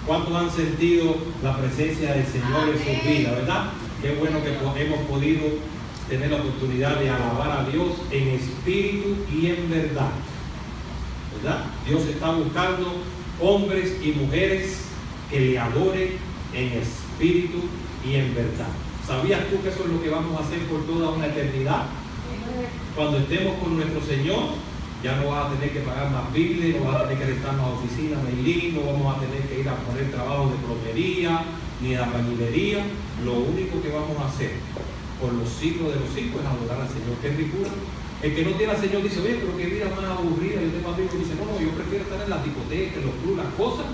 ¿Cuántos han sentido la presencia del Señor en sus vidas, verdad? Qué bueno que hemos podido tener la oportunidad de alabar a Dios en espíritu y en verdad, ¿verdad? Dios está buscando hombres y mujeres que le adoren en espíritu y en verdad. ¿Sabías tú que eso es lo que vamos a hacer por toda una eternidad? Cuando estemos con nuestro Señor, ya no vas a tener que pagar más biles, no vas a tener que rentar más oficinas, no vamos a tener que ir a poner trabajo de plomería ni de albañilería. Lo único que vamos a hacer por los siglos de los siglos es adorar al Señor. ¡Qué ricura! El que no tiene al Señor dice, oye, pero qué vida más aburrida. Yo tengo amigos que dicen, no, yo prefiero estar en las discotecas, en los clubes, las cosas,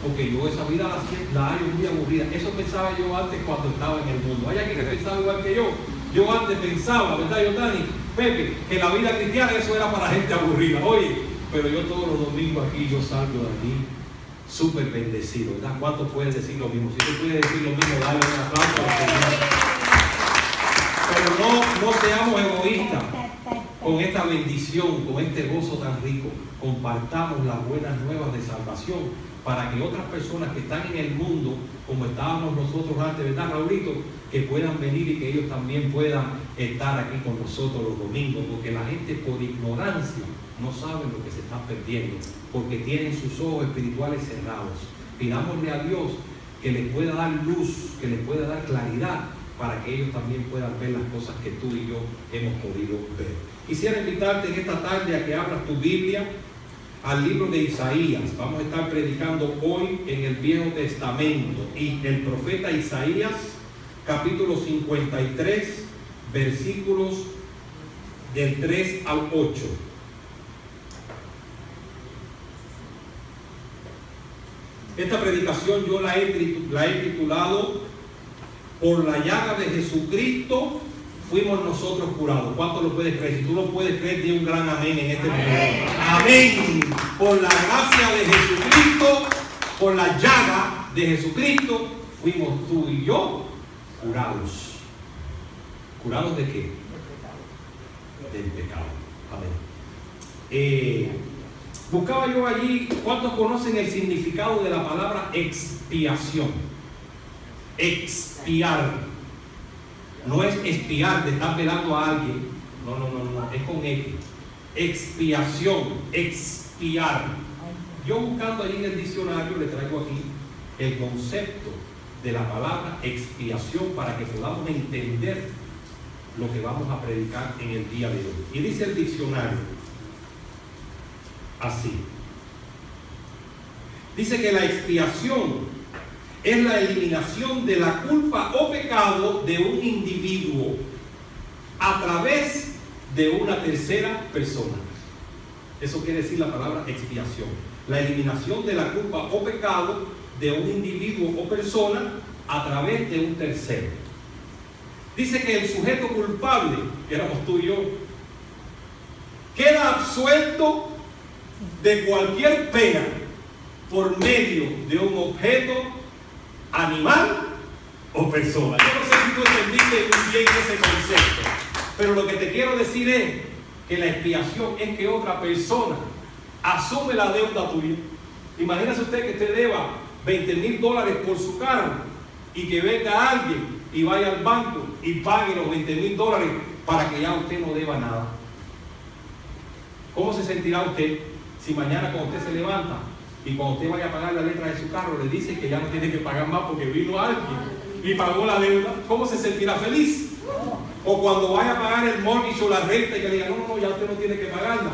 porque yo esa vida la hallo muy aburrida. Eso pensaba yo antes cuando estaba en el mundo. Hay alguien que pensaba igual que yo. Yo antes pensaba, ¿verdad, Yotani? Pepe, que la vida cristiana eso era para gente aburrida. Oye, pero yo todos los domingos aquí yo salgo de aquí súper bendecido, ¿verdad? ¿Cuántos pueden decir lo mismo? Si tú puedes decir lo mismo, dale un aplauso al Señor. Pero no seamos egoístas con esta bendición, con este gozo tan rico. Compartamos las buenas nuevas de salvación para que otras personas que están en el mundo, como estábamos nosotros antes, ¿verdad, Raulito? Que puedan venir y que ellos también puedan estar aquí con nosotros los domingos, porque la gente por ignorancia no sabe lo que se está perdiendo, porque tienen sus ojos espirituales cerrados. Pidámosle a Dios que les pueda dar luz, que les pueda dar claridad, para que ellos también puedan ver las cosas que tú y yo hemos podido ver. Quisiera invitarte en esta tarde a que abras tu Biblia al libro de Isaías. Vamos a estar predicando hoy en el Viejo Testamento y el profeta Isaías, capítulo 53, versículos del 3 al 8. Esta predicación yo la he titulado Por la llaga de Jesucristo fuimos nosotros curados. ¿Cuánto lo puedes creer? Si tú lo puedes creer, di un gran amén en este momento. Amén. Por la gracia de Jesucristo, por la llaga de Jesucristo, fuimos tú y yo curados. ¿Curados de qué? Del pecado. Amén. Buscaba yo allí, ¿cuántos conocen el significado de la palabra expiación? Expiar. No es espiar, de estar velando a alguien. No, es con X. Expiación, expiar. Yo buscando allí en el diccionario le traigo aquí el concepto de la palabra expiación para que podamos entender lo que vamos a predicar en el día de hoy. Y dice el diccionario así. Dice que la expiación es la eliminación de la culpa o pecado de un individuo a través de una tercera persona. Eso quiere decir la palabra expiación. La eliminación de la culpa o pecado de un individuo o persona a través de un tercero. Dice que el sujeto culpable, que éramos tú y yo, queda absuelto de cualquier pena por medio de un objeto, animal o persona. Yo no sé si tú entendiste muy bien ese concepto, pero lo que te quiero decir es que la expiación es que otra persona asume la deuda tuya. Imagínese usted que usted deba $20,000 por su carro y que venga alguien y vaya al banco y pague los $20,000 para que ya usted no deba nada. ¿Cómo se sentirá usted si mañana cuando usted se levanta y cuando usted vaya a pagar la letra de su carro le dice que ya no tiene que pagar más porque vino alguien y pagó la deuda? ¿Cómo se sentirá? ¿Feliz? O cuando vaya a pagar el mortgage o la renta y que le diga, no, ya usted no tiene que pagarla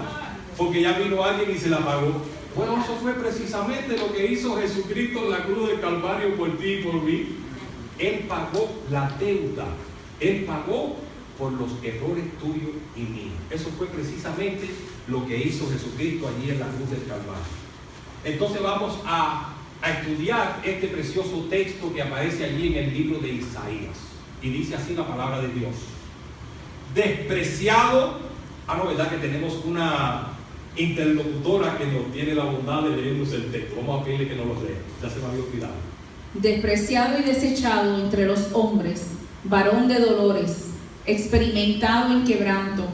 porque ya vino alguien y se la pagó. Bueno, eso fue precisamente lo que hizo Jesucristo en la cruz del Calvario por ti y por mí. Él pagó la deuda. Él pagó por los errores tuyos y míos. Eso fue precisamente lo que hizo Jesucristo allí en la cruz del Calvario. Entonces vamos a estudiar este precioso texto que aparece allí en el libro de Isaías. Y dice así la palabra de Dios. Despreciado. ¿Verdad que tenemos una interlocutora que nos tiene la bondad de leernos el texto? Vamos a pedirle que nos lo lea. Ya se me había olvidado. Despreciado y desechado entre los hombres, varón de dolores, experimentado en quebranto,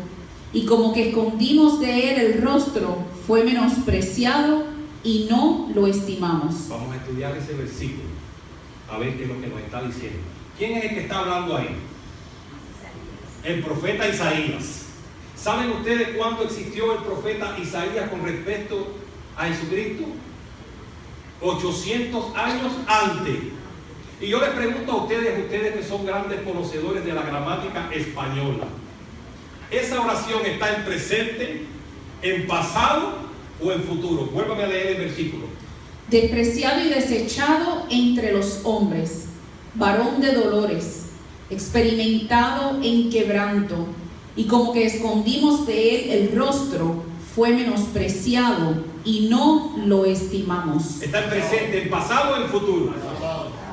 y como que escondimos de él el rostro, fue menospreciado y no lo estimamos. Vamos a estudiar ese versículo, a ver qué es lo que nos está diciendo. ¿Quién es el que está hablando ahí? El profeta Isaías. ¿Saben ustedes cuándo existió el profeta Isaías con respecto a Jesucristo? 800 años antes. Y yo les pregunto a ustedes que son grandes conocedores de la gramática española, ¿esa oración está en presente, en pasado o en futuro? Vuélvame a leer el versículo. Despreciado y desechado entre los hombres, varón de dolores, experimentado en quebranto, y como que escondimos de él el rostro, fue menospreciado y no lo estimamos. Está en presente, en pasado o en futuro.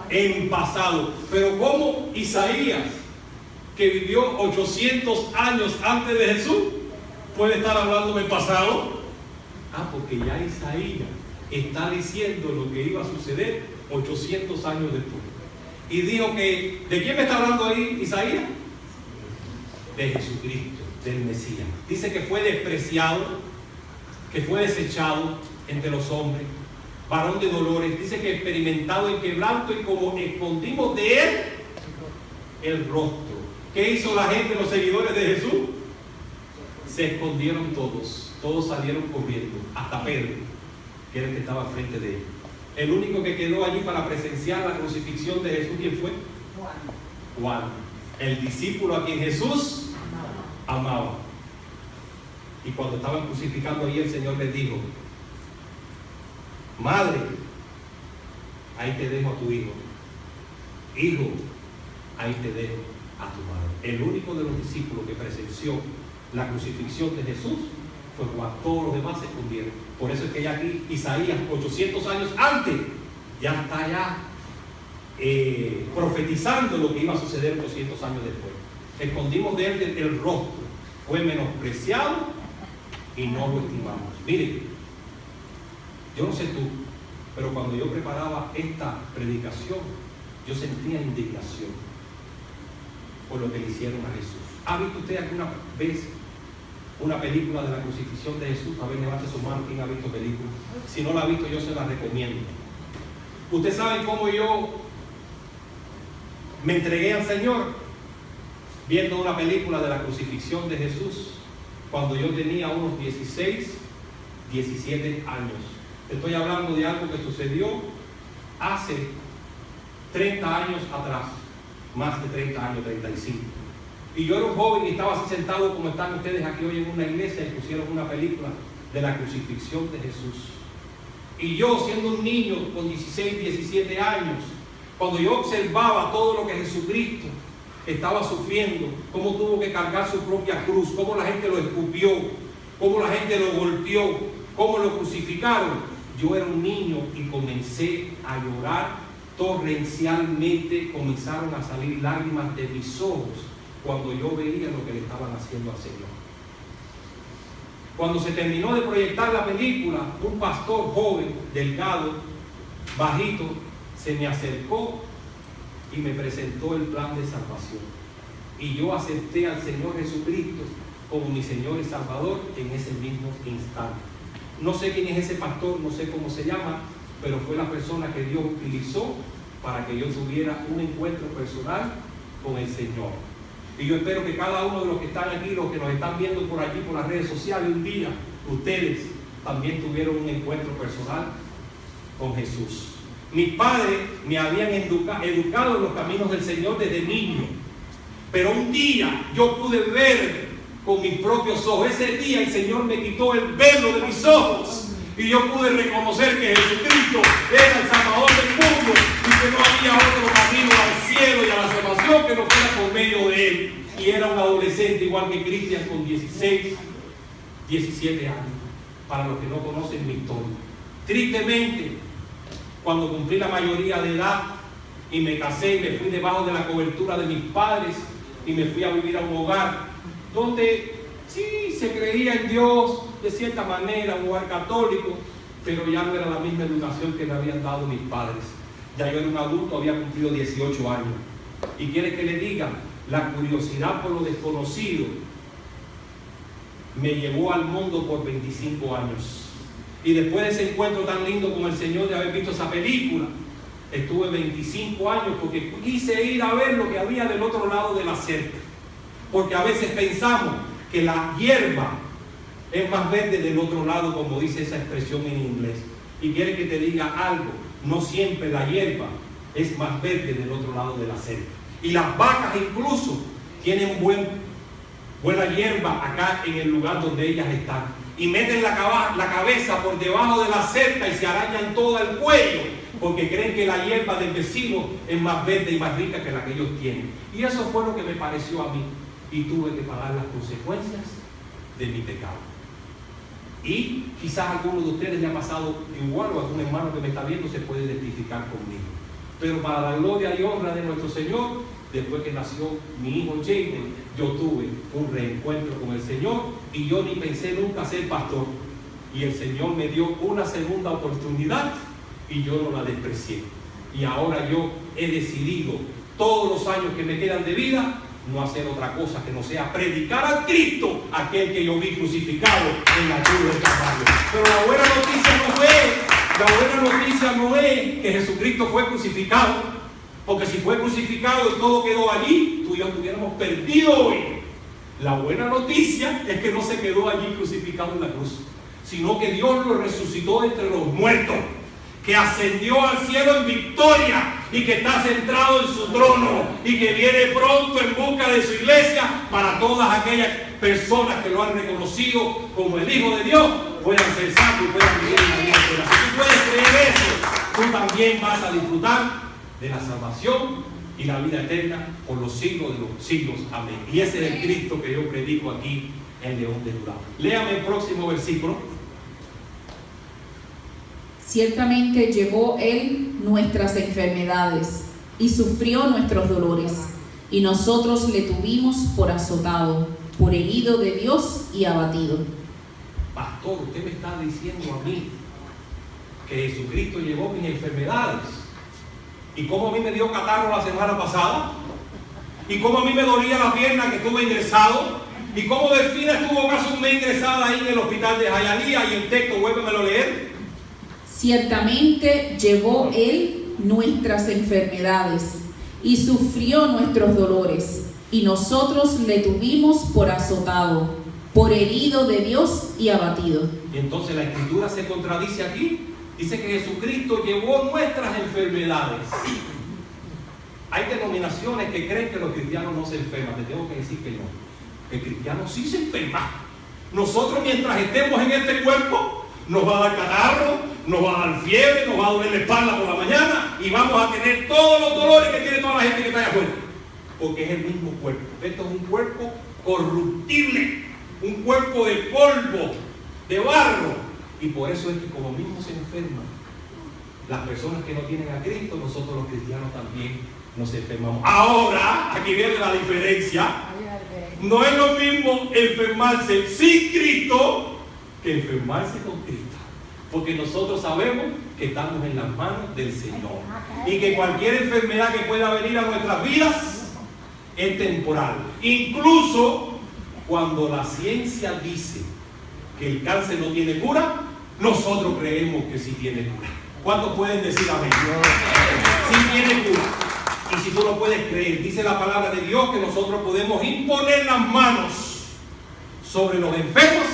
En pasado. Pero ¿cómo Isaías, que vivió 800 años antes de Jesús, puede estar hablando del pasado? Porque ya Isaías está diciendo lo que iba a suceder 800 años después. Y dijo que, ¿de quién me está hablando ahí Isaías? De Jesucristo, del Mesías. Dice que fue despreciado, que fue desechado entre los hombres, varón de dolores. Dice que experimentado en quebranto, y como escondimos de él el rostro. ¿Qué hizo la gente, los seguidores de Jesús? Se escondieron todos salieron corriendo, hasta Pedro, que era el que estaba frente de él. El único que quedó allí para presenciar la crucifixión de Jesús, ¿quién fue? Juan, el discípulo a quien Jesús amaba. Y cuando estaban crucificando allí, el Señor les dijo: madre, ahí te dejo a tu hijo. Hijo, ahí te dejo a tu madre. El único de los discípulos que presenció la crucifixión de Jesús fue Juan. Todos los demás se escondieron. Por eso es que ya aquí Isaías, 800 años antes, ya está profetizando lo que iba a suceder 800 años después. Escondimos de él el rostro, fue menospreciado y no lo estimamos. Miren, yo no sé tú, pero cuando yo preparaba esta predicación, yo sentía indignación por lo que le hicieron a Jesús. ¿Ha visto usted alguna vez una película de la crucifixión de Jesús? A ver, levante su mano, ¿quién ha visto película? Si no la ha visto, yo se la recomiendo. Ustedes saben cómo yo me entregué al Señor viendo una película de la crucifixión de Jesús cuando yo tenía unos 16, 17 años. Estoy hablando de algo que sucedió hace 30 años atrás, más de 30 años, 35. Y yo era un joven y estaba así sentado como están ustedes aquí hoy en una iglesia, y pusieron una película de la crucifixión de Jesús. Y yo, siendo un niño con 16, 17 años, cuando yo observaba todo lo que Jesucristo estaba sufriendo, cómo tuvo que cargar su propia cruz, cómo la gente lo escupió, cómo la gente lo golpeó, cómo lo crucificaron, yo era un niño y comencé a llorar torrencialmente. Comenzaron a salir lágrimas de mis ojos cuando yo veía lo que le estaban haciendo al Señor. Cuando se terminó de proyectar la película, un pastor joven, delgado, bajito, se me acercó y me presentó el plan de salvación. Y yo acepté al Señor Jesucristo como mi Señor y Salvador en ese mismo instante. No sé quién es ese pastor, no sé cómo se llama, pero fue la persona que Dios utilizó para que yo tuviera un encuentro personal con el Señor. Y yo espero que cada uno de los que están aquí, los que nos están viendo por aquí, por las redes sociales, un día, ustedes también tuvieron un encuentro personal con Jesús. Mis padres me habían educado en los caminos del Señor desde niño. Pero un día yo pude ver con mis propios ojos. Ese día el Señor me quitó el velo de mis ojos. Y yo pude reconocer que Jesucristo era el Salvador del mundo y que no había otro camino al cielo y a la salvación que no fuera por medio de Él. Y era un adolescente igual que Cristian con 16, 17 años. Para los que no conocen mi historia. Tristemente, cuando cumplí la mayoría de edad y me casé y me fui debajo de la cobertura de mis padres y me fui a vivir a un hogar donde sí se creía en Dios de cierta manera, un hogar católico, pero ya no era la misma educación que me habían dado mis padres. Ya yo era un adulto, había cumplido 18 años. Y quiere que le diga, la curiosidad por lo desconocido me llevó al mundo por 25 años. Y después de ese encuentro tan lindo con el Señor, de haber visto esa película, estuve 25 años porque quise ir a ver lo que había del otro lado de la cerca. Porque a veces pensamos que la hierba es más verde del otro lado, como dice esa expresión en inglés. Y quiere que te diga algo, no siempre la hierba es más verde del otro lado de la cerca. Y las vacas incluso tienen buena hierba acá en el lugar donde ellas están. Y meten la cabeza por debajo de la cerca y se arañan todo el cuello, porque creen que la hierba del vecino es más verde y más rica que la que ellos tienen. Y eso fue lo que me pareció a mí. Y tuve que pagar las consecuencias de mi pecado. Y quizás a alguno de ustedes le ha pasado igual, o algún hermano que me está viendo se puede identificar conmigo. Pero para la gloria y honra de nuestro Señor, después que nació mi hijo Jaden, yo tuve un reencuentro con el Señor y yo ni pensé nunca ser pastor. Y el Señor me dio una segunda oportunidad y yo no la desprecié. Y ahora yo he decidido, todos los años que me quedan de vida, no hacer otra cosa que no sea predicar a Cristo, aquel que yo vi crucificado en la cruz del Calvario. Pero la buena noticia no es que Jesucristo fue crucificado, porque si fue crucificado y todo quedó allí, tú y yo estuviéramos perdidos hoy. La buena noticia es que no se quedó allí crucificado en la cruz, sino que Dios lo resucitó entre los muertos, que ascendió al cielo en victoria y que está centrado en su trono y que viene pronto en busca de su iglesia para todas aquellas personas que lo han reconocido como el Hijo de Dios, puedan ser salvos y puedan vivir en la vida eterna. Si tú puedes creer eso, tú también vas a disfrutar de la salvación y la vida eterna por los siglos de los siglos. Amén. Y ese es el Cristo que yo predico aquí en León de Judá. Léame el próximo versículo. Ciertamente llevó Él nuestras enfermedades y sufrió nuestros dolores, y nosotros le tuvimos por azotado, por herido de Dios y abatido. Pastor, usted me está diciendo a mí que Jesucristo llevó mis enfermedades. ¿Y cómo a mí me dio catarro la semana pasada? ¿Y cómo a mí me dolía la pierna que estuve ingresado? ¿Y cómo Delfina estuvo casi un mes ingresada ahí en el hospital de Hialeah? Y el texto, vuélvemelo a leer. Ciertamente llevó Él nuestras enfermedades y sufrió nuestros dolores, y nosotros le tuvimos por azotado, por herido de Dios y abatido. Y entonces la Escritura se contradice aquí. Dice que Jesucristo llevó nuestras enfermedades. Hay denominaciones que creen que los cristianos no se enferman. Te tengo que decir que no. El cristiano sí se enferma. Nosotros, mientras estemos en este cuerpo, nos va a dar catarro, nos va a dar fiebre, nos va a doler la espalda por la mañana y vamos a tener todos los dolores que tiene toda la gente que está allá afuera. Porque es el mismo cuerpo. Esto es un cuerpo corruptible, un cuerpo de polvo, de barro. Y por eso es que como mismo se enferman las personas que no tienen a Cristo, nosotros los cristianos también nos enfermamos. Ahora, aquí viene la diferencia. No es lo mismo enfermarse sin Cristo que enfermarse con Cristo, porque nosotros sabemos que estamos en las manos del Señor y que cualquier enfermedad que pueda venir a nuestras vidas es temporal. Incluso cuando la ciencia dice que el cáncer no tiene cura, nosotros creemos que sí tiene cura. ¿Cuántos pueden decir amén? Sí tiene cura. Y si tú lo puedes creer, dice la palabra de Dios que nosotros podemos imponer las manos sobre los enfermos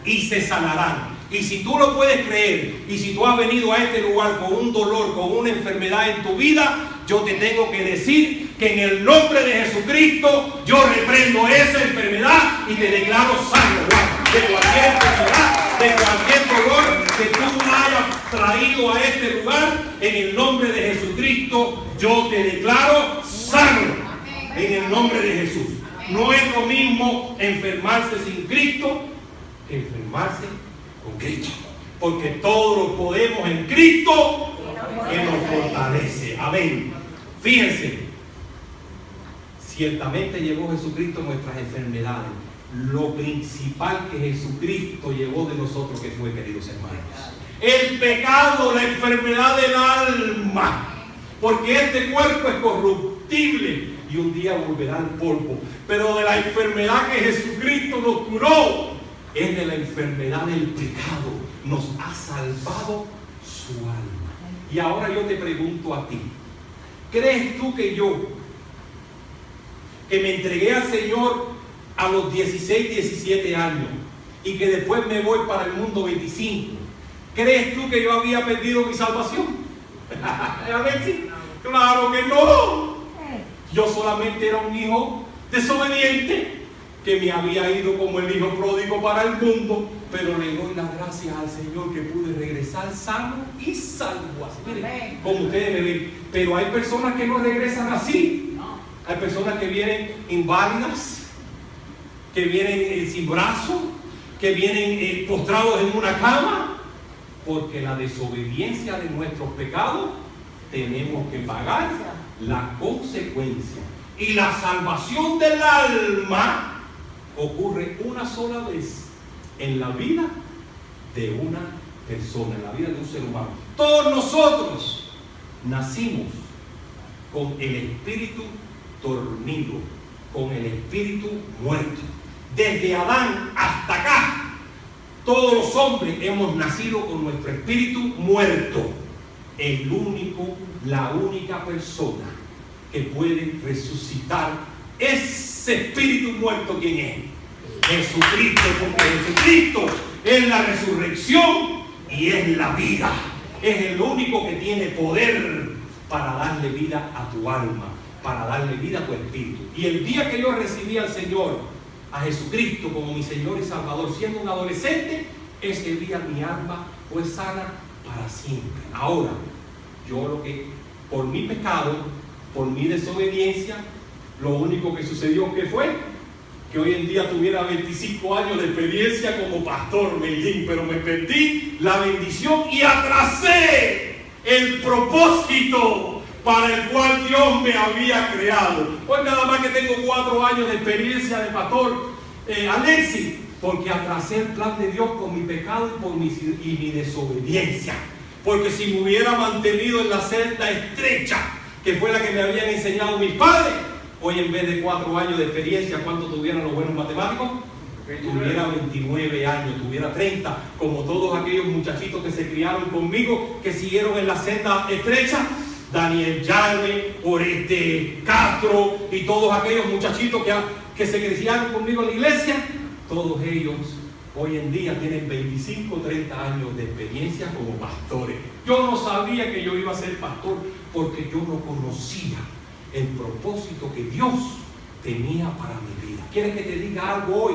y se sanarán. Y si tú lo puedes creer, y si tú has venido a este lugar con un dolor, con una enfermedad en tu vida, yo te tengo que decir que en el nombre de Jesucristo yo reprendo esa enfermedad y te declaro sano de cualquier enfermedad, de cualquier dolor que tú hayas traído a este lugar. En el nombre de Jesucristo yo te declaro sano en el nombre de Jesús. No es lo mismo enfermarse sin Cristo que enfermarse con Cristo, porque todos lo podemos en Cristo que nos fortalece. Amén. Fíjense, ciertamente llevó Jesucristo nuestras enfermedades. Lo principal que Jesucristo llevó de nosotros, que fue, queridos hermanos, el pecado, la enfermedad del alma, porque este cuerpo es corruptible y un día volverá al polvo. Pero de la enfermedad que Jesucristo nos curó es de la enfermedad del pecado. nos ha salvado su alma. Y ahora yo te pregunto a ti, ¿crees tú que yo, que me entregué al Señor a los 16, 17 años y que después me voy para el mundo 25, crees tú que yo había perdido mi salvación? Claro que no. Yo solamente era un hijo desobediente que me había ido como el hijo pródigo para el mundo, pero le doy las gracias al Señor que pude regresar sano y salvo. Así, miren, como ustedes me ven. Pero hay personas que no regresan así. Hay personas que vienen inválidas, que vienen sin brazos, que vienen postrados en una cama, porque la desobediencia de nuestros pecados tenemos que pagar la consecuencia. Y la salvación del alma ocurre una sola vez en la vida de una persona, en la vida de un ser humano. Todos nosotros nacimos con el espíritu dormido, con el espíritu muerto. Desde Adán hasta acá, todos los hombres hemos nacido con nuestro espíritu muerto. La única persona que puede resucitar ese espíritu muerto, ¿quién es? Jesucristo, porque Jesucristo es la resurrección y es la vida. Es el único que tiene poder para darle vida a tu alma, para darle vida a tu espíritu. Y el día que yo recibí al Señor, a Jesucristo como mi Señor y Salvador, siendo un adolescente, ese día mi alma fue sana para siempre. Ahora, yo lo que, por mi pecado, por mi desobediencia, lo único que sucedió que fue que hoy en día tuviera 25 años de experiencia como pastor, Melín, pero me perdí la bendición y atrasé el propósito para el cual Dios me había creado. Hoy nada más que tengo 4 años de experiencia de pastor, Alexis, porque atrasé el plan de Dios por mi pecado y por mi desobediencia. Porque si me hubiera mantenido en la senda estrecha, que fue la que me habían enseñado mis padres, hoy en vez de 4 años de experiencia, ¿cuánto tuvieran los buenos matemáticos? Tuviera 29 años, tuviera 30, como todos aquellos muchachitos que se criaron conmigo, que siguieron en la senda estrecha, Daniel Yarme, Oreste Castro y todos aquellos muchachitos que se criaron conmigo en la iglesia, todos ellos hoy en día tienen 25, 30 años de experiencia como pastores. Yo no sabía que yo iba a ser pastor porque yo no conocía el propósito que Dios tenía para mi vida. ¿Quieres que te diga algo hoy?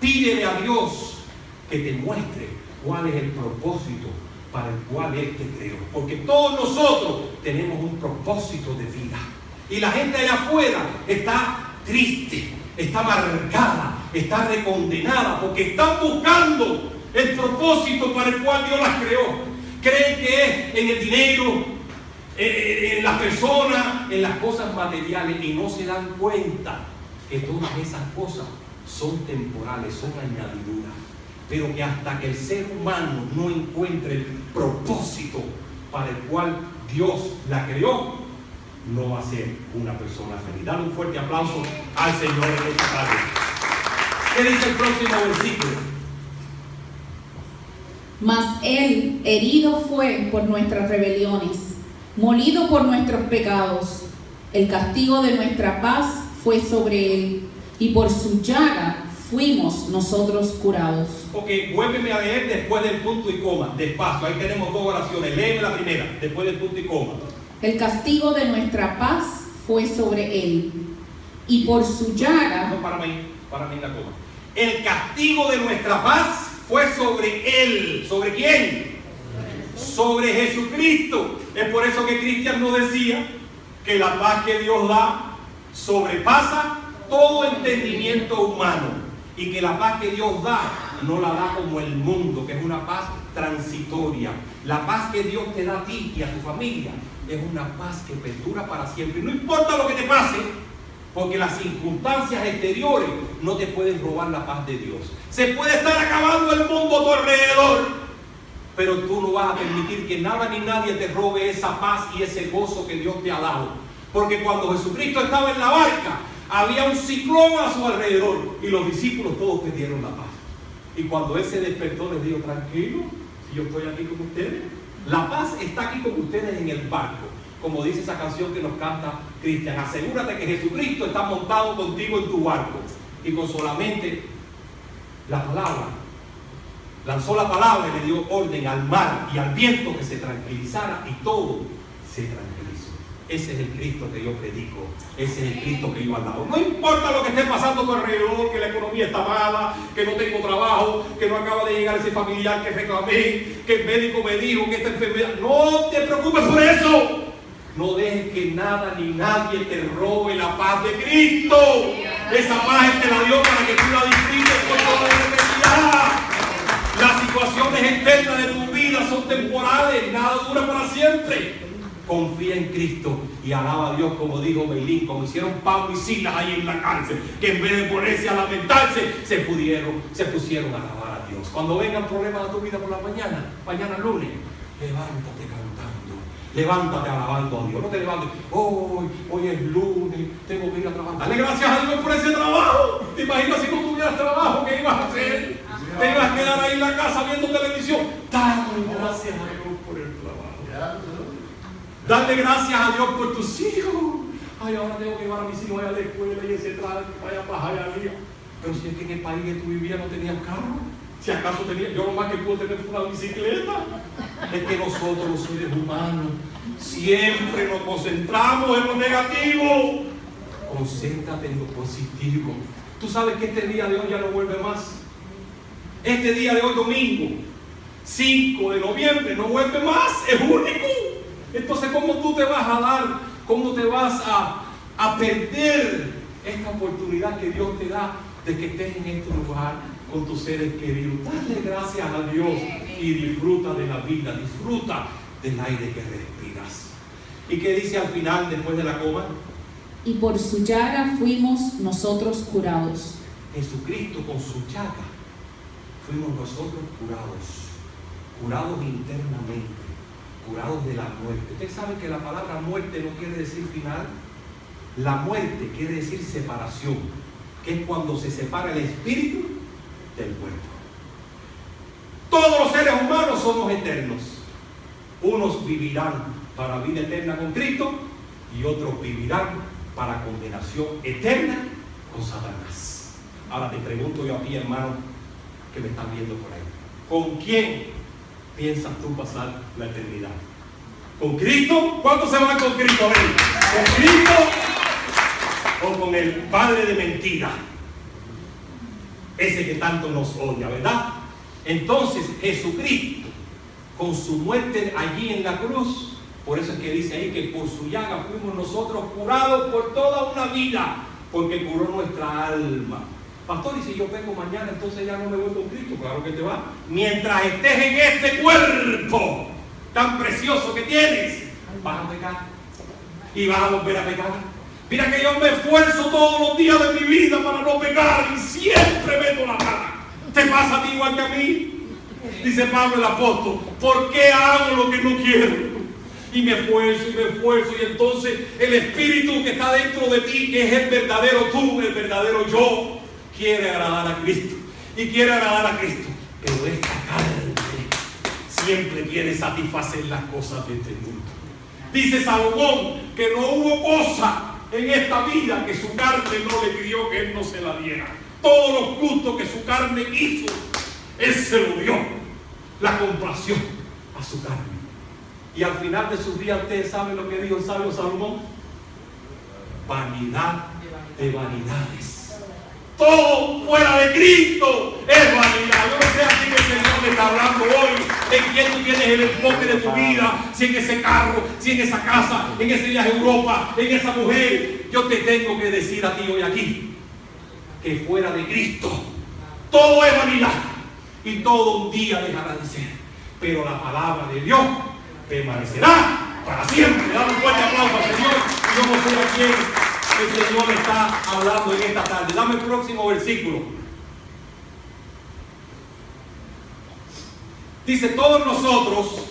Pídele a Dios que te muestre cuál es el propósito para el cual Él te creó. Porque todos nosotros tenemos un propósito de vida. Y la gente allá afuera está triste, está amargada, está recondenada, porque están buscando el propósito para el cual Dios las creó. Creen que es en el dinero, en las personas, en las cosas materiales, y no se dan cuenta que todas esas cosas son temporales, son añadiduras. Pero que hasta que el ser humano no encuentre el propósito para el cual Dios la creó, no va a ser una persona feliz. Dale un fuerte aplauso al Señor en esta tarde. ¿Qué dice el próximo versículo? Mas Él herido fue por nuestras rebeliones, molido por nuestros pecados. El castigo de nuestra paz fue sobre Él, y por su llaga fuimos nosotros curados. Ok, vuélveme a leer después del punto y coma, despacio. Ahí tenemos 2 oraciones. Léeme la primera, después del punto y coma. El castigo de nuestra paz fue sobre Él, y por su llaga... No, para mí la coma. El castigo de nuestra paz fue sobre Él. ¿Sobre quién? Sobre Jesucristo. Es por eso que Cristian nos decía que la paz que Dios da sobrepasa todo entendimiento humano, y que la paz que Dios da no la da como el mundo, que es una paz transitoria. La paz que Dios te da a ti y a tu familia es una paz que perdura para siempre. No importa lo que te pase, porque las circunstancias exteriores no te pueden robar la paz de Dios. Se puede estar acabando el mundo a tu alrededor, pero tú no vas a permitir que nada ni nadie te robe esa paz y ese gozo que Dios te ha dado. Porque cuando Jesucristo estaba en la barca, había un ciclón a su alrededor y los discípulos todos perdieron la paz. Y cuando él se despertó, les dijo: tranquilo, si yo estoy aquí con ustedes. La paz está aquí con ustedes en el barco. Como dice esa canción que nos canta Cristian: asegúrate que Jesucristo está montado contigo en tu barco. Y con solamente la palabra, lanzó la palabra y le dio orden al mar y al viento que se tranquilizara, y todo se tranquilizó. Ese es el Cristo que yo predico. Ese es el Cristo que yo alabo. No importa lo que esté pasando a tu alrededor, que la economía está mala, que no tengo trabajo, que no acaba de llegar ese familiar que reclamé, que el médico me dijo que esta enfermedad. No te preocupes por eso. No dejes que nada ni nadie te robe la paz de Cristo. Esa paz Él te la dio para que tú la disfrutes por toda la eternidad. Las situaciones externas de tu vida son temporales, nada dura para siempre. Confía en Cristo y alaba a Dios, como dijo Beilín, como hicieron Pablo y Silas ahí en la cárcel, que en vez de ponerse a lamentarse, se pusieron a alabar a Dios. Cuando vengan problemas a tu vida por la mañana lunes, levántate cantando, levántate alabando a Dios. No te levantes: hoy es lunes, tengo que ir a trabajar. Dale gracias a Dios por ese trabajo. ¿Te imaginas si no tuvieras trabajo, qué ibas a hacer? Te ibas a quedar ahí en la casa viendo televisión. Dale gracias a Dios por el trabajo. Dale gracias a Dios por tus hijos. Ay, ahora tengo que llevar a mis hijos allá a la escuela y ese traje vaya para Jayalía. Pero si es que en el país que tú vivías no tenías carro. Si acaso tenía, yo lo más que puedo tener fue una bicicleta. Es que nosotros los seres humanos siempre nos concentramos en lo negativo. Concéntrate en lo positivo. Tú sabes que este día de hoy ya no vuelve más. Este día de hoy, domingo 5 de noviembre, no vuelve más, es único. Entonces, ¿cómo tú te vas a dar, cómo te vas a perder esta oportunidad que Dios te da de que estés en este lugar con tus seres queridos? Dale gracias a Dios y disfruta de la vida, disfruta del aire que respiras. ¿Y qué dice al final, después de la coma? Y por su llaga fuimos nosotros curados. Jesucristo, con su llaga fuimos nosotros curados internamente, curados de la muerte. Ustedes saben que la palabra muerte no quiere decir final. La muerte quiere decir separación, que es cuando se separa el espíritu del cuerpo. Todos los seres humanos somos eternos. Unos vivirán para vida eterna con Cristo y otros vivirán para condenación eterna con Satanás. Ahora te pregunto yo a ti, hermano, que me están viendo por ahí: ¿con quién piensas tú pasar la eternidad? ¿Con Cristo? ¿Cuántos se van con Cristo? A ver, ¿con Cristo o con el padre de mentira? Ese que tanto nos odia, ¿verdad? Entonces, Jesucristo, con su muerte allí en la cruz, por eso es que dice ahí que por su llaga fuimos nosotros curados por toda una vida, porque curó nuestra alma. Pastor, ¿y si yo vengo mañana, entonces ya no me voy con Cristo? Claro que te va. Mientras estés en este cuerpo tan precioso que tienes, vas a pecar y vas a volver a pecar. Mira que yo me esfuerzo todos los días de mi vida para no pecar y siempre meto la pata. ¿Te pasa a ti igual que a mí? Dice Pablo el apóstol: ¿por qué hago lo que no quiero? Y me esfuerzo y entonces el espíritu que está dentro de ti, que es el verdadero tú, el verdadero yo, quiere agradar a Cristo y quiere agradar a Cristo, pero esta carne siempre quiere satisfacer las cosas de este mundo. Dice Salomón que no hubo cosa en esta vida que su carne no le pidió que él no se la diera. Todos los gustos que su carne quiso, él se lo dio. La complació a su carne. Y al final de sus días, ustedes saben lo que dijo el sabio Salomón: vanidad de vanidades. Todo fuera de Cristo es vanidad. Yo no sé a quién el Señor le está hablando hoy, en quién tú tienes el enfoque de tu vida, si en ese carro, si en esa casa, en ese viaje a Europa, en esa mujer. Yo te tengo que decir a ti hoy aquí que fuera de Cristo todo es vanidad y todo un día dejará de ser, pero la palabra de Dios permanecerá para siempre. Dale un fuerte aplauso al Señor. Yo no sé a quién el Señor está hablando en esta tarde. Dame el próximo versículo. Dice: todos nosotros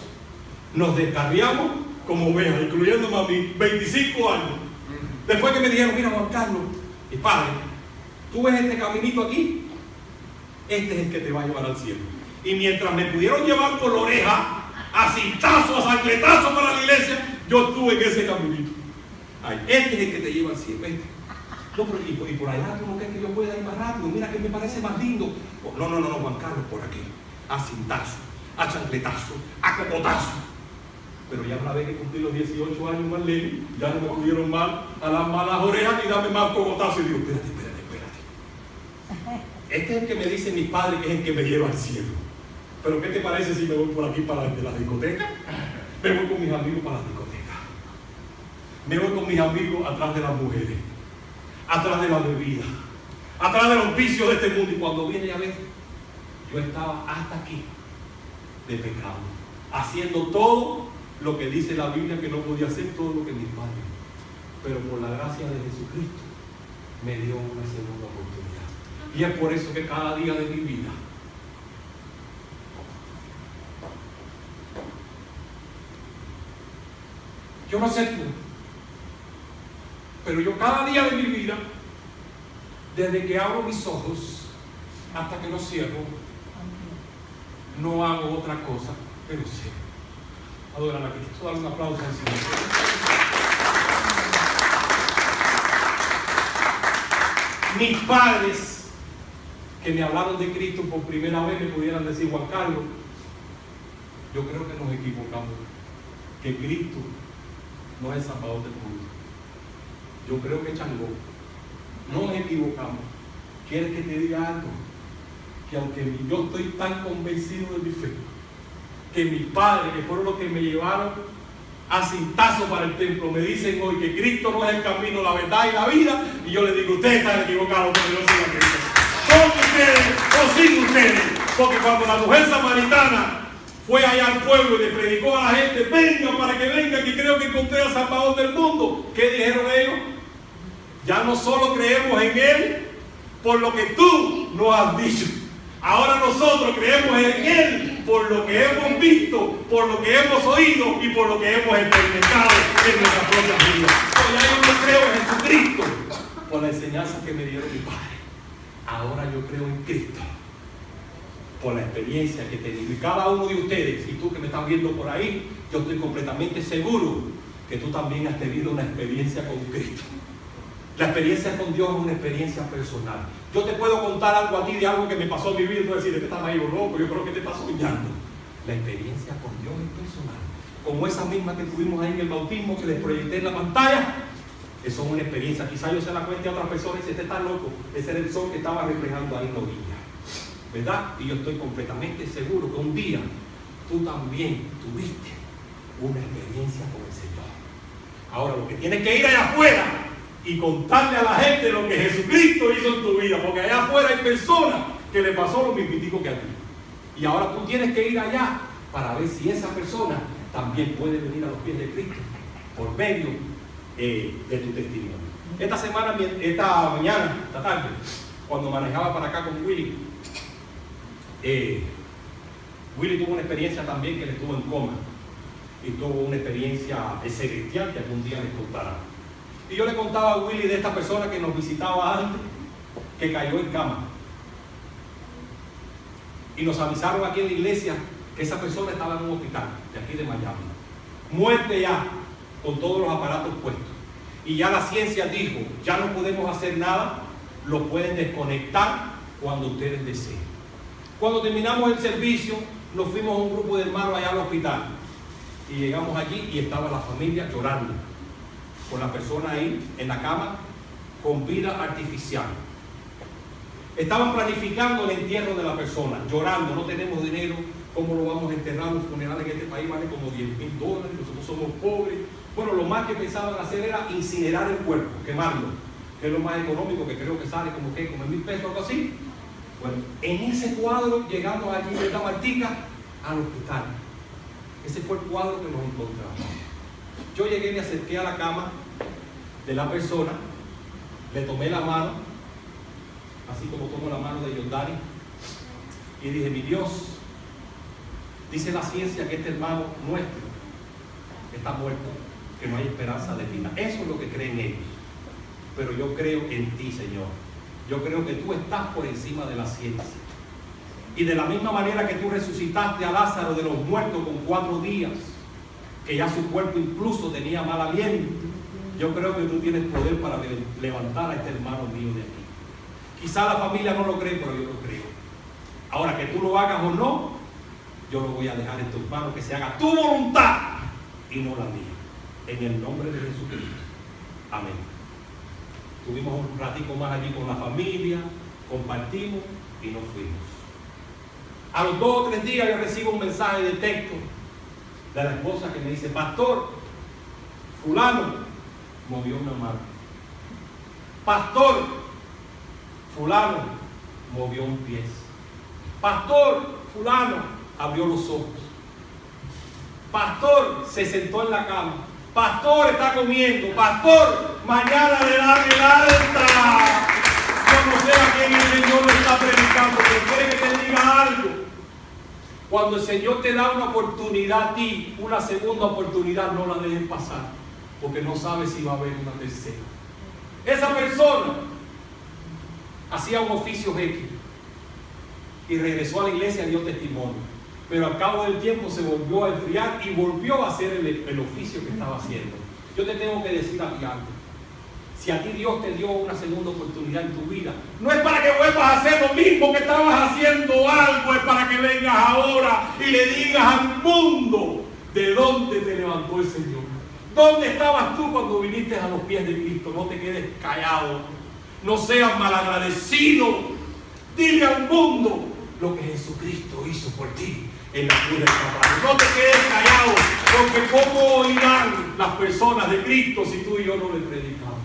nos descarriamos como ovejas, incluyéndome a mí, 25 años. Después que me dijeron: mira, Juan Carlos, y padre, ¿tú ves este caminito aquí? este es el que te va a llevar al cielo. Y mientras me pudieron llevar por la oreja, a cintazo, a zancletazo para la iglesia, yo estuve en ese caminito. Ay, este es el que te lleva al cielo, este. No, pero y por allá, ¿tú no crees que yo pueda ir más rápido? Mira que me parece más lindo. No, Juan Carlos, por aquí. A cintazo, a chancletazo, a cocotazo. Pero ya una vez que cumplí los 18 años, Marlene, ya no me pudieron más a las malas orejas ni darme más cocotazo. Y digo, espérate. Este es el que me dice mi padre que es el que me lleva al cielo. Pero ¿qué te parece si me voy por aquí para la discoteca? Me voy con mis amigos para la discoteca. Me voy con mis amigos atrás de las mujeres, atrás de la bebida, atrás de los vicios de este mundo. Y cuando viene a ver, yo estaba hasta aquí de pecado, haciendo todo lo que dice la Biblia que no podía hacer, todo lo que mis padres. Pero por la gracia de Jesucristo me dio una segunda oportunidad. Y es por eso que cada día de mi vida yo no sé tú, pero yo cada día de mi vida, desde que abro mis ojos hasta que los cierro, no hago otra cosa, pero sé. Adorar a Cristo. Dar un aplauso al Señor. Mis padres que me hablaron de Cristo por primera vez me pudieran decir, Juan Carlos, yo creo que nos equivocamos, que Cristo no es el Salvador del mundo. Yo creo que Changó. No nos equivocamos. ¿Quieres que te diga algo? Que aunque yo estoy tan convencido de mi fe, que mis padres, que fueron los que me llevaron a cintazo para el templo, me dicen hoy que Cristo no es el camino, la verdad y la vida, y yo les digo, ustedes están equivocados, porque no sigan a Cristo. Con ustedes o sin ustedes. Porque cuando la mujer samaritana fue allá al pueblo y le predicó a la gente, venga para que venga, que creo que encontré al Salvador del mundo, ¿qué dijeron ellos? Ya no solo creemos en Él por lo que tú nos has dicho, ahora nosotros creemos en Él por lo que hemos visto, por lo que hemos oído y por lo que hemos experimentado en nuestras propias vidas. Pues ya yo no creo en Jesucristo por la enseñanza que me dieron mi Padre. Ahora yo creo en Cristo por la experiencia que he tenido. Y cada uno de ustedes, y tú que me estás viendo por ahí, yo estoy completamente seguro que tú también has tenido una experiencia con Cristo. La experiencia con Dios es una experiencia personal. Yo te puedo contar algo a ti de algo que me pasó en mi vida y tú decir, este está medio loco, yo creo que te estás soñando. La experiencia con Dios es personal. Como esa misma que tuvimos ahí en el bautismo, que les proyecté en la pantalla. Eso es una experiencia. Quizá yo se la cuente a otras personas y dice, este está loco. Ese era el sol que estaba reflejando ahí en la orilla, ¿verdad? Y yo estoy completamente seguro que un día tú también tuviste una experiencia con el Señor. Ahora lo que tienes que ir allá afuera y contarle a la gente lo que Jesucristo hizo en tu vida, porque allá afuera hay personas que le pasó lo mismitico que a ti. Y ahora tú tienes que ir allá para ver si esa persona también puede venir a los pies de Cristo por medio de tu testimonio. Esta tarde, cuando manejaba para acá con Willy, Willy tuvo una experiencia también que le estuvo en coma y tuvo una experiencia celestial que algún día les contará. Y yo le contaba a Willy de esta persona que nos visitaba antes, que cayó en cama. Y nos avisaron aquí en la iglesia que esa persona estaba en un hospital de aquí de Miami. Muerte ya, con todos los aparatos puestos. Y ya la ciencia dijo, ya no podemos hacer nada, lo pueden desconectar cuando ustedes deseen. Cuando terminamos el servicio, nos fuimos a un grupo de hermanos allá al hospital. Y llegamos allí y estaba la familia llorando, con la persona ahí en la cama, con vida artificial. Estaban planificando el entierro de la persona, llorando, no tenemos dinero, ¿cómo lo vamos a enterrar? Los funerales en este país valen como $10,000, nosotros somos pobres. Bueno, lo más que pensaban hacer era incinerar el cuerpo, quemarlo, que es lo más económico, que creo que sale como $1,000, algo así. Bueno, en ese cuadro llegamos allí de la Martica al hospital. Ese fue el cuadro que nos encontramos. Yo llegué y me acerqué a la cama de la persona, le tomé la mano, así como tomo la mano de Yondari, y dije, mi Dios, dice la ciencia que este hermano nuestro está muerto, que no hay esperanza de vida. Eso es lo que creen ellos. Pero yo creo en ti, Señor. Yo creo que tú estás por encima de la ciencia. Y de la misma manera que tú resucitaste a Lázaro de los muertos con 4 días, que ya su cuerpo incluso tenía mal aliento, yo creo que tú tienes poder para levantar a este hermano mío de aquí. Quizá la familia no lo cree, pero yo lo creo. Ahora, que tú lo hagas o no, yo lo voy a dejar en tus manos, que se haga tu voluntad y no la mía. En el nombre de Jesucristo. Amén. Tuvimos un ratico más allí con la familia, compartimos y nos fuimos. A los 2 o 3 días yo recibo un mensaje de texto de la esposa que me dice: pastor, fulano movió una mano. Pastor, fulano movió un pie. Pastor, fulano abrió los ojos. Pastor, se sentó en la cama. Pastor, está comiendo. Pastor, mañana le dan el alta. Yo no sé a quién el Señor le está predicando, pero quiere que te diga algo. Cuando el Señor te da una oportunidad a ti, una segunda oportunidad, no la dejes pasar, porque no sabes si va a haber una tercera. Esa persona hacía un oficio X y regresó a la iglesia y dio testimonio. Pero al cabo del tiempo se volvió a enfriar y volvió a hacer el oficio que estaba haciendo. Yo te tengo que decir a ti algo. Si a ti Dios te dio una segunda oportunidad en tu vida, no es para que vuelvas a hacer lo mismo que estabas haciendo algo, es para que vengas ahora y le digas al mundo de dónde te levantó el Señor. ¿Dónde estabas tú cuando viniste a los pies de Cristo? No te quedes callado, no seas malagradecido. Dile al mundo lo que Jesucristo hizo por ti en la cruz del Calvario. No te quedes callado, porque ¿cómo oirán las personas de Cristo si tú y yo no les predicamos?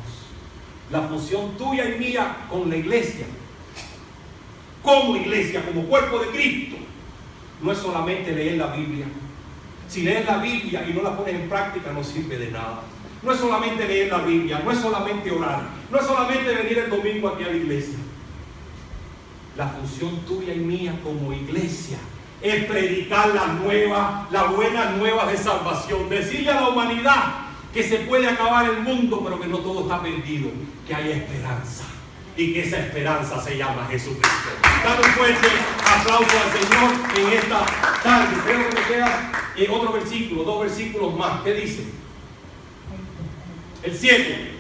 La función tuya y mía con la iglesia, como iglesia, como cuerpo de Cristo, no es solamente leer la Biblia. Si lees la Biblia y no la pones en práctica, no sirve de nada. No es solamente leer la Biblia, no es solamente orar, no es solamente venir el domingo aquí a la iglesia. La función tuya y mía como iglesia es predicar las buenas nuevas de salvación, decirle a la humanidad que se puede acabar el mundo, pero que no todo está perdido, que hay esperanza, y que esa esperanza se llama Jesucristo. Dale un fuerte aplauso al Señor en esta tarde. Creo que me queda otro versículo, 2 versículos más. ¿Qué dice? El 7.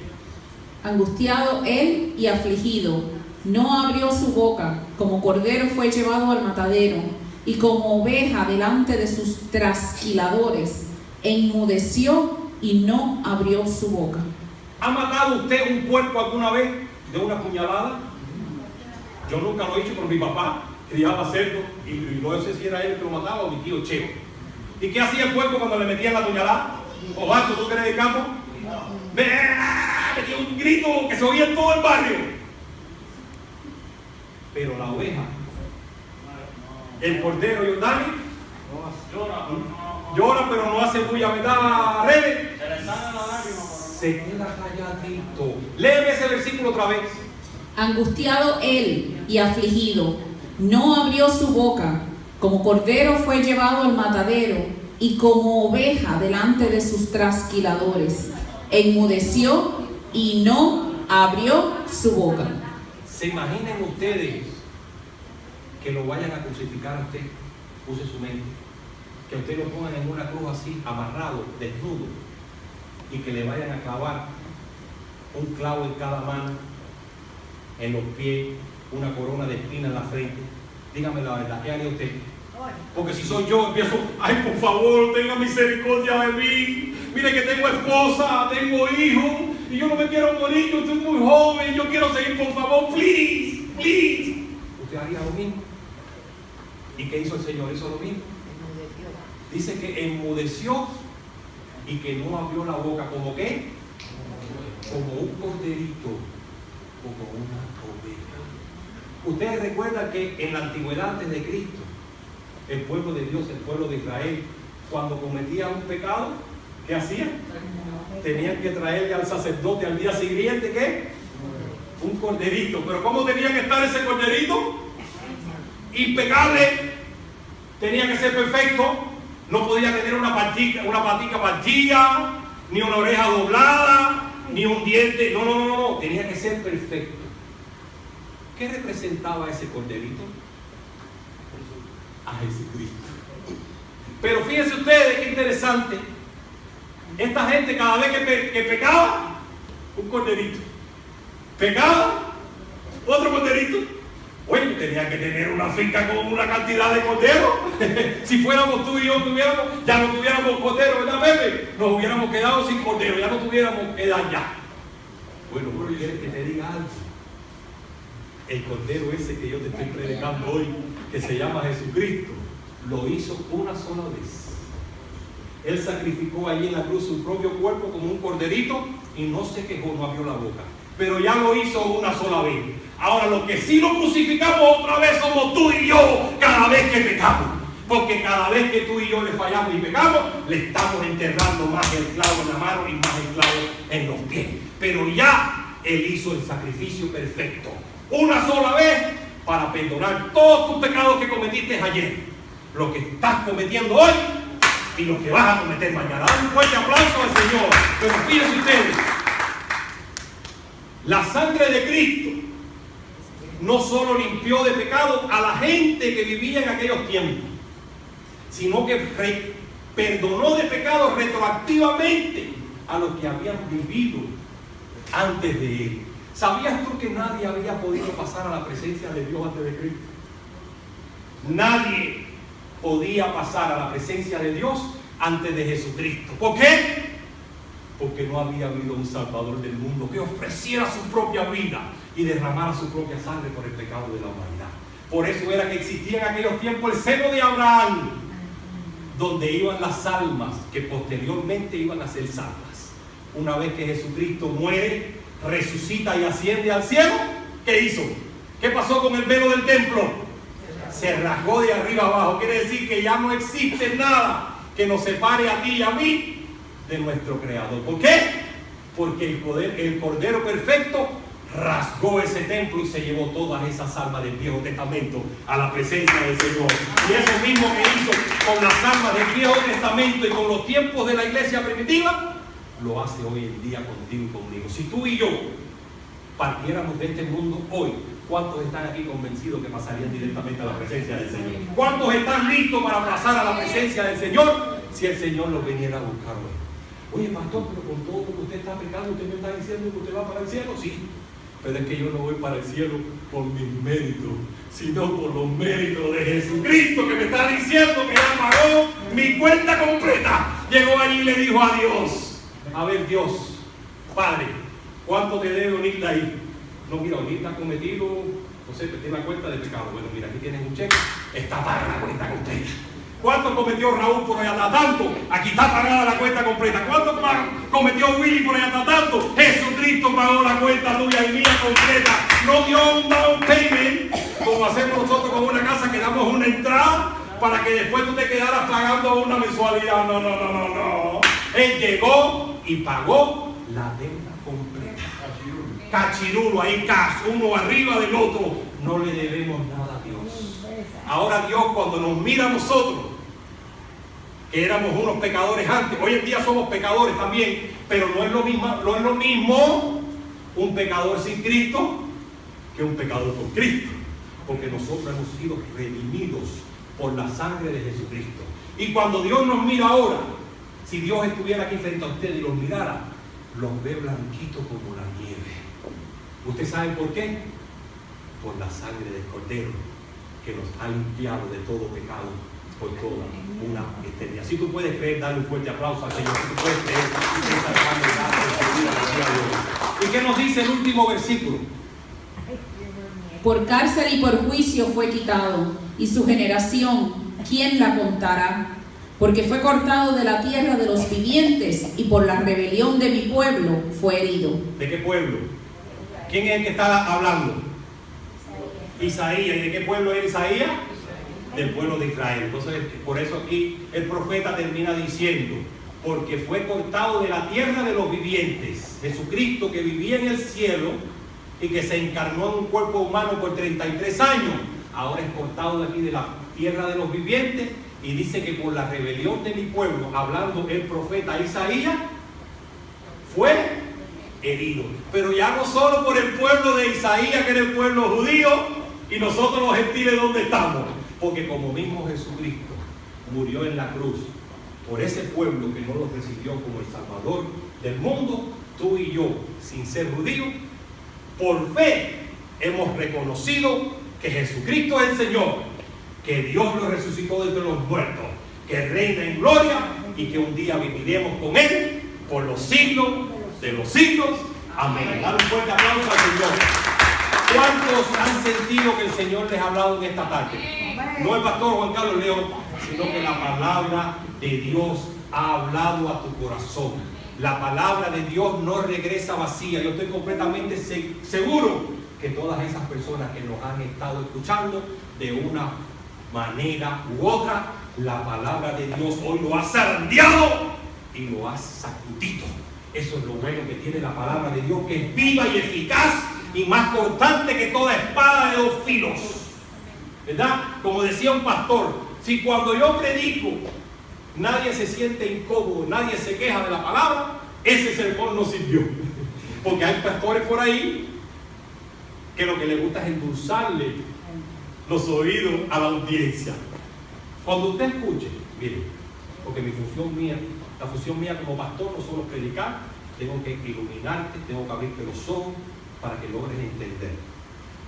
Angustiado él y afligido, no abrió su boca, como cordero fue llevado al matadero, y como oveja delante de sus trasquiladores, enmudeció y no abrió su boca. ¿Ha matado usted un puerco alguna vez de una puñalada? Yo nunca lo he hecho, pero mi papá criaba cerdo y no sé si era él que lo mataba o mi tío Cheo. ¿Y qué hacía el puerco cuando le metían la puñalada? Ovaldo, ¿tú que eres de campo? Metía un grito que se oía en todo el barrio. Pero la oveja, el cordero y el Dani, llora pero no hace bulla, ¿verdad, Rebe? Se queda calladito. Léeme ese versículo otra vez. Angustiado él y afligido, no abrió su boca, como cordero fue llevado al matadero, y como oveja delante de sus trasquiladores, enmudeció y no abrió su boca. ¿Se imaginen ustedes que lo vayan a crucificar a usted? Use su mente. Que usted lo pongan en una cruz así, amarrado, desnudo, y que le vayan a clavar un clavo en cada mano, en los pies, una corona de espina en la frente. Dígame la verdad, ¿qué haría usted? Porque si soy yo, empiezo: ay, por favor, tenga misericordia de mí. Mire que tengo esposa, tengo hijos, y yo no me quiero morir, yo estoy muy joven, yo quiero seguir, por favor, please, please. ¿Usted haría lo mismo? ¿Y qué hizo el Señor? ¿Hizo lo mismo? Dice que enmudeció y que no abrió la boca. ¿Como qué? Como un corderito, como una oveja. Ustedes recuerdan que en la antigüedad, antes de Cristo, el pueblo de Dios, el pueblo de Israel, cuando cometía un pecado, ¿qué hacían? Tenían que traerle al sacerdote al día siguiente, ¿qué? Un corderito. ¿Pero cómo tenía que estar ese corderito? Impecable. Tenía que ser perfecto. No podía tener una patica partida, ni una oreja doblada, ni un diente. No. Tenía que ser perfecto. ¿Qué representaba ese corderito? a Jesucristo. Pero fíjense ustedes qué interesante. Esta gente cada vez que pecaba, un corderito. Pecaba, otro corderito. Oye, tenía que tener una finca con una cantidad de corderos. Si fuéramos tú y yo, ya no tuviéramos corderos, ¿verdad, Pepe? Nos hubiéramos quedado sin cordero, ya no tuviéramos quedado ya. Bueno, pero ¿quieres que te diga algo? El cordero ese que yo te estoy predicando hoy, que se llama Jesucristo, lo hizo una sola vez. Él sacrificó allí en la cruz su propio cuerpo como un corderito y no se quejó, no abrió la boca. Pero ya lo hizo una sola vez. Ahora, lo que sí lo crucificamos otra vez somos tú y yo cada vez que pecamos. Porque cada vez que tú y yo le fallamos y pecamos, le estamos enterrando más el clavo en la mano y más el clavo en los pies. Pero ya Él hizo el sacrificio perfecto. Una sola vez para perdonar todos tus pecados que cometiste ayer. Lo que estás cometiendo hoy y lo que vas a cometer mañana. Dale un fuerte aplauso al Señor. Pero fíjense ustedes, la sangre de Cristo no solo limpió de pecado a la gente que vivía en aquellos tiempos, sino que perdonó de pecado retroactivamente a los que habían vivido antes de Él. ¿Sabías tú que nadie había podido pasar a la presencia de Dios antes de Cristo? Nadie podía pasar a la presencia de Dios antes de Jesucristo. ¿Por qué? Porque no había habido un Salvador del mundo que ofreciera su propia vida y derramara su propia sangre por el pecado de la humanidad. Por eso era que existía en aquellos tiempos el seno de Abraham, donde iban las almas que posteriormente iban a ser salvas. Una vez que Jesucristo muere, resucita y asciende al cielo, ¿qué hizo? ¿Qué pasó con el velo del templo? Se rasgó de arriba abajo. Quiere decir que ya no existe nada que nos separe a ti y a mí de nuestro Creador. ¿Por qué? Porque el Cordero Perfecto rasgó ese templo y se llevó todas esas almas del Viejo Testamento a la presencia del Señor. Y eso mismo que hizo con las almas del Viejo Testamento y con los tiempos de la iglesia primitiva, lo hace hoy en día contigo y conmigo. Si tú y yo partiéramos de este mundo hoy, ¿cuántos están aquí convencidos que pasarían directamente a la presencia del Señor? ¿Cuántos están listos para pasar a la presencia del Señor si el Señor los viniera a buscar hoy? Oye, pastor, pero con todo lo que usted está pecando, ¿usted me está diciendo que usted va para el cielo? Sí, pero es que yo no voy para el cielo por mis méritos, sino por los méritos de Jesucristo, que me está diciendo que ya pagó mi cuenta completa. Llegó allí y le dijo a Dios: a ver, Dios, Padre, ¿cuánto te debe Onilda ahí? No, mira, Onilda ha cometido, no sé, tiene una cuenta de pecado. Bueno, mira, aquí tienes un cheque, está pagada la cuenta completa. ¿Cuánto cometió Raúl por allá? Tanto. Aquí está pagada la cuenta completa. ¿Cuánto cometió Willy por allá? Tanto. Jesucristo pagó la cuenta tuya y mía completa. No dio un down payment como hacemos nosotros con una casa, que damos una entrada para que después tú te quedaras pagando una mensualidad. No. Él llegó y pagó la deuda completa. Cachirulo, ahí cash, uno arriba del otro. No le debemos nada a Dios. Ahora Dios, cuando nos mira a nosotros, que éramos unos pecadores antes, hoy en día somos pecadores también, pero no es lo mismo un pecador sin Cristo que un pecador con Cristo, porque nosotros hemos sido redimidos por la sangre de Jesucristo. Y cuando Dios nos mira ahora, si Dios estuviera aquí frente a usted y los mirara, los ve blanquitos como la nieve. ¿Usted sabe por qué? Por la sangre del Cordero, que nos ha limpiado de todo pecado por toda una eternidad. Si tú puedes creer, dale un fuerte aplauso al Señor. Si tú puedes creer esa gran verdad. ¿Y qué nos dice el último versículo? Por cárcel y por juicio fue quitado, y su generación, ¿quién la contará? Porque fue cortado de la tierra de los vivientes, y por la rebelión de mi pueblo fue herido. ¿De qué pueblo? ¿Quién es el que está hablando? Isaías. ¿Y de qué pueblo es Isaías? Del pueblo de Israel. Entonces, por eso aquí el profeta termina diciendo: porque fue cortado de la tierra de los vivientes. Jesucristo, que vivía en el cielo y que se encarnó en un cuerpo humano por 33 años, ahora es cortado de aquí de la tierra de los vivientes, y dice que por la rebelión de mi pueblo, hablando el profeta Isaías, fue herido. Pero ya no solo por el pueblo de Isaías, que era el pueblo judío, y nosotros los gentiles, ¿dónde estamos? Porque como mismo Jesucristo murió en la cruz por ese pueblo que no lo recibió como el Salvador del mundo, tú y yo, sin ser judíos, por fe hemos reconocido que Jesucristo es el Señor, que Dios lo resucitó de entre los muertos, que reina en gloria y que un día viviremos con Él por los siglos de los siglos. Amén. Dale un fuerte aplauso al Señor. ¿Cuántos han sentido que el Señor les ha hablado en esta tarde? No el pastor Juan Carlos León, sino que la palabra de Dios ha hablado a tu corazón. La palabra de Dios no regresa vacía. Yo estoy completamente seguro que todas esas personas que nos han estado escuchando de una manera u otra, la palabra de Dios hoy lo ha zarandeado y lo ha sacudido. Eso es lo bueno que tiene la palabra de Dios, que es viva y eficaz y más cortante que toda espada de dos filos. ¿Verdad? Como decía un pastor, si cuando yo predico nadie se siente incómodo, nadie se queja de la palabra, ese sermón no sirvió. Porque hay pastores por ahí que lo que les gusta es endulzarle los oídos a la audiencia. Cuando usted escuche, mire, porque mi función mía, la función mía como pastor no solo predicar, tengo que iluminarte, tengo que abrirte los ojos para que logres entender.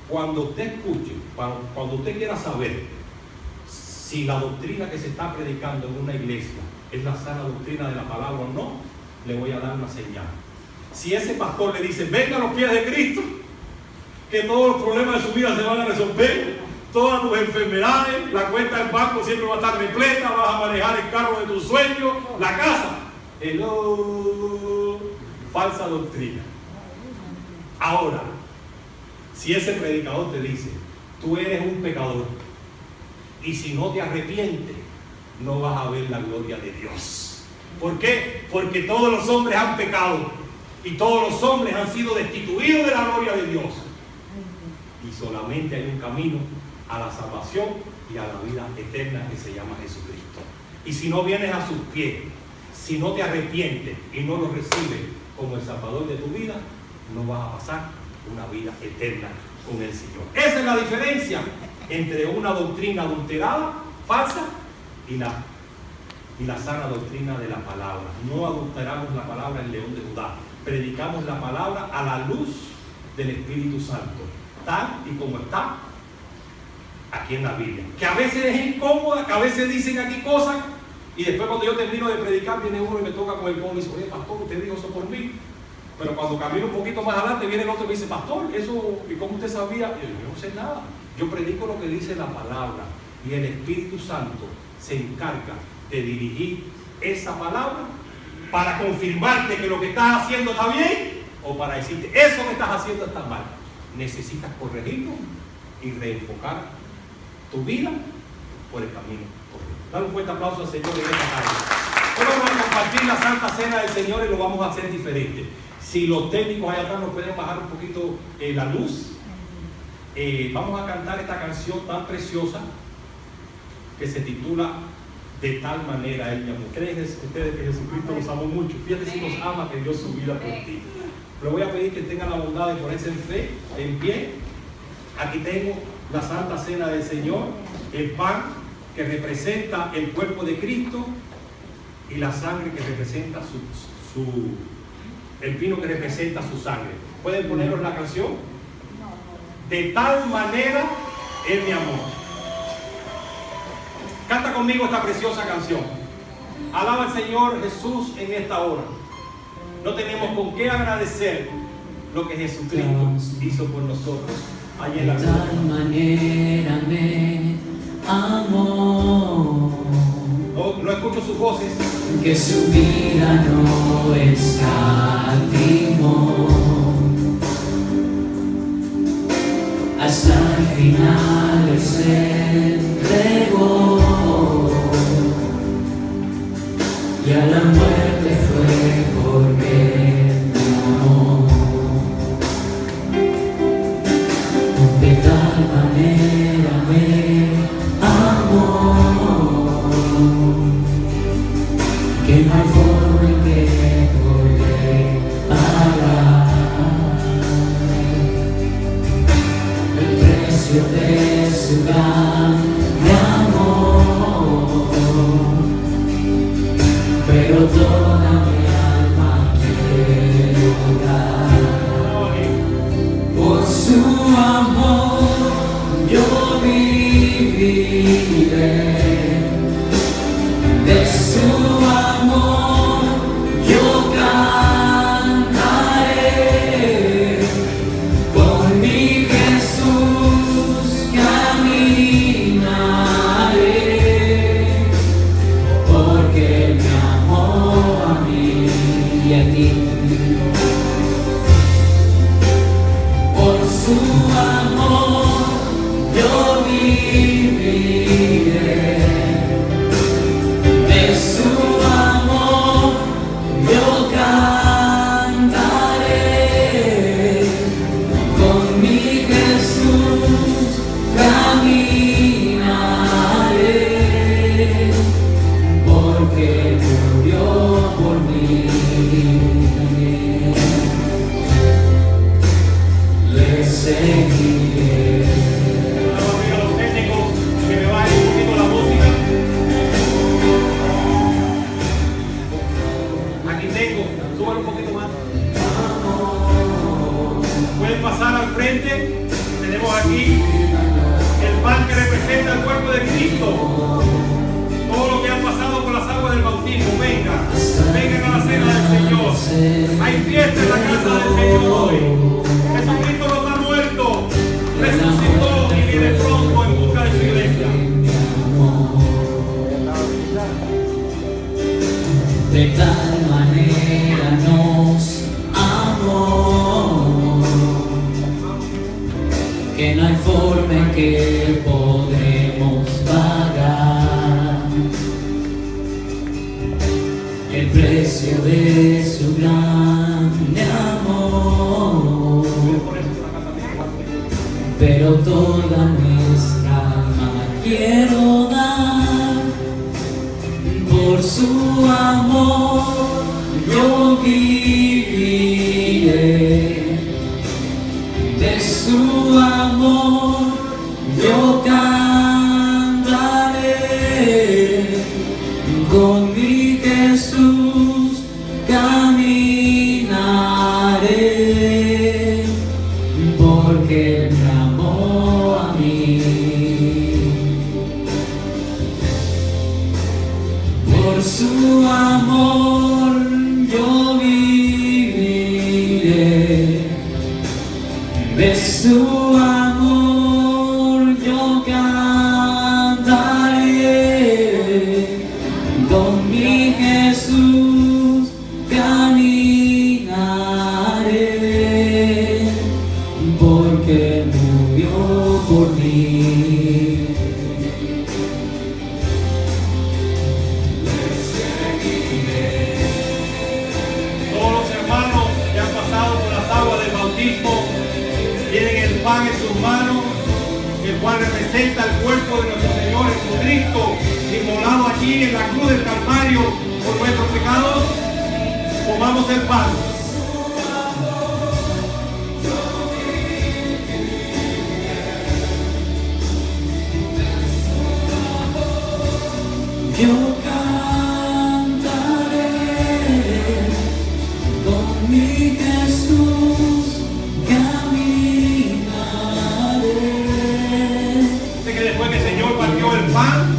Cuando usted escuche, cuando usted quiera saber si la doctrina que se está predicando en una iglesia es la sana doctrina de la palabra o no, le voy a dar una señal. Si ese pastor le dice, venga a los pies de Cristo, que todos los problemas de su vida se van a resolver, todas tus enfermedades, la cuenta del banco siempre va a estar repleta, vas a manejar el carro de tus sueños, la casa. Hello, falsa doctrina. Ahora, si ese predicador te dice, tú eres un pecador, y si no te arrepientes, no vas a ver la gloria de Dios. ¿Por qué? Porque todos los hombres han pecado, y todos los hombres han sido destituidos de la gloria de Dios. Y solamente hay un camino a la salvación y a la vida eterna que se llama Jesucristo. Y si no vienes a sus pies, si no te arrepientes y no lo recibes como el Salvador de tu vida, no vas a pasar una vida eterna con el Señor. Esa es la diferencia entre una doctrina adulterada, falsa, y la sana doctrina de la palabra. No adulteramos la palabra en León de Judá. Predicamos la palabra a la luz del Espíritu Santo, tal y como está aquí en la Biblia. Que a veces es incómoda, que a veces dicen aquí cosas, y después cuando yo termino de predicar viene uno y me toca con el codo y dice, oye pastor, usted dijo eso por mí. Pero cuando camino un poquito más adelante viene el otro y me dice, pastor, eso, ¿y cómo usted sabía? Y yo no sé nada. Yo predico lo que dice la palabra, y el Espíritu Santo se encarga de dirigir esa palabra para confirmarte que lo que estás haciendo está bien, o para decirte, eso que estás haciendo está mal. Necesitas corregirlo y reenfocar tu vida por el camino correcto. Dale un fuerte aplauso al Señor en esta tarde. Hoy vamos a compartir la Santa Cena del Señor y lo vamos a hacer diferente. Si los técnicos allá atrás nos pueden bajar un poquito la luz, vamos a cantar esta canción tan preciosa que se titula De tal manera Él me amó. ¿Creen ustedes que Jesucristo los amó mucho? Fíjate si nos ama, que dio su vida por ti. Le voy a pedir que tengan la bondad de ponerse en fe, en pie. Aquí tengo la Santa Cena del Señor, el pan que representa el cuerpo de Cristo y la sangre que representa el vino que representa su sangre. ¿Pueden poneros la canción? De tal manera Él me amó. Canta conmigo esta preciosa canción. Alaba al Señor Jesús en esta hora. No tenemos con qué agradecer lo que Jesucristo hizo por nosotros. De tal manera me amó. No escucho sus voces. Que su vida no escatimó. Hasta el final Él se entregó. Y a la muerte fue porque me amó. De tal manera me amó, que no hay forma en que poder ti. Por su amor yo viviré, de su amor yo cantaré, con mi Jesús caminaré, porque murió por mí. Le seguiré. Vamos a pedir a los técnicos que me bajen un poquito la música. Aquí tengo, súbalo un poquito más. Pueden pasar al frente. Tenemos aquí el pan que representa el cuerpo de Cristo. Todo lo que han pasado por las aguas del bautismo, vengan a la cena del Señor. Hay fiesta en la casa del Señor hoy. Jesucristo no está muerto, resucitó y viene pronto en busca de su iglesia. De tal manera nos amó que no hay forma en que podremos pagar el precio de su grande amor. Pero toda nuestra alma quiero dar, por su amor yo viviré, de su amor yo cantaré, con mi Jesús caminaré, porque me amó a mí. Por su amor yo viviré, de su amor yo cantaré, con mi Jesús caminaré, porque murió por mí. Todos los hermanos que han pasado por las aguas del bautismo tienen el pan en sus manos, el cual representa el cuerpo de nuestro Señor Jesucristo, inmolado aquí en la cruz del Calvario por nuestros pecados. Tomamos el pan. Yo cantaré, con mi Jesús caminaré. Sé que después que el Señor partió el pan,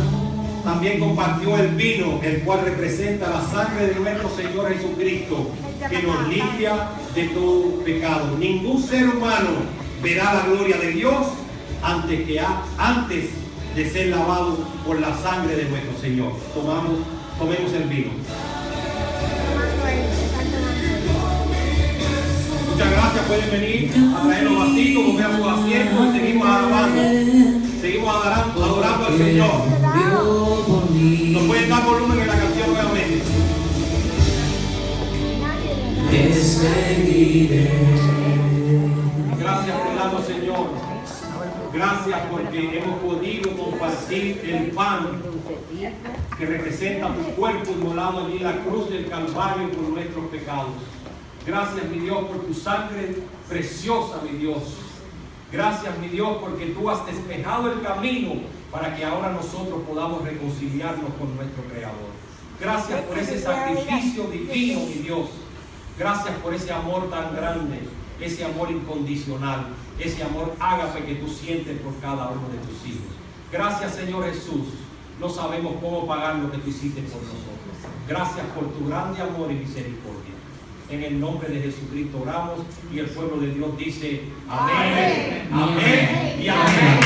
también compartió el vino, el cual representa la sangre de nuestro Señor Jesucristo, que nos limpia de todo pecado. Ningún ser humano verá la gloria de Dios antes de ser lavado por la sangre de nuestro Señor. Tomemos el vino. Muchas gracias, pueden venir a traer los vasitos, comer a sus asientos y seguimos alabando. Seguimos adorando al Señor. Nos pueden dar volumen en la canción nuevamente. Te seguiré. Gracias por darnos, Señor. Gracias porque hemos podido compartir el pan que representa tu cuerpo inmolado allí en la cruz del Calvario por nuestros pecados. Gracias, mi Dios, por tu sangre preciosa, mi Dios. Gracias, mi Dios, porque tú has despejado el camino para que ahora nosotros podamos reconciliarnos con nuestro Creador. Gracias por ese sacrificio divino, mi Dios. Gracias por ese amor tan grande, ese amor incondicional, ese amor ágape que tú sientes por cada uno de tus hijos. Gracias, Señor Jesús. No sabemos cómo pagar lo que tú hiciste por nosotros. Gracias por tu grande amor y misericordia. En el nombre de Jesucristo oramos y el pueblo de Dios dice amén, amén y amén.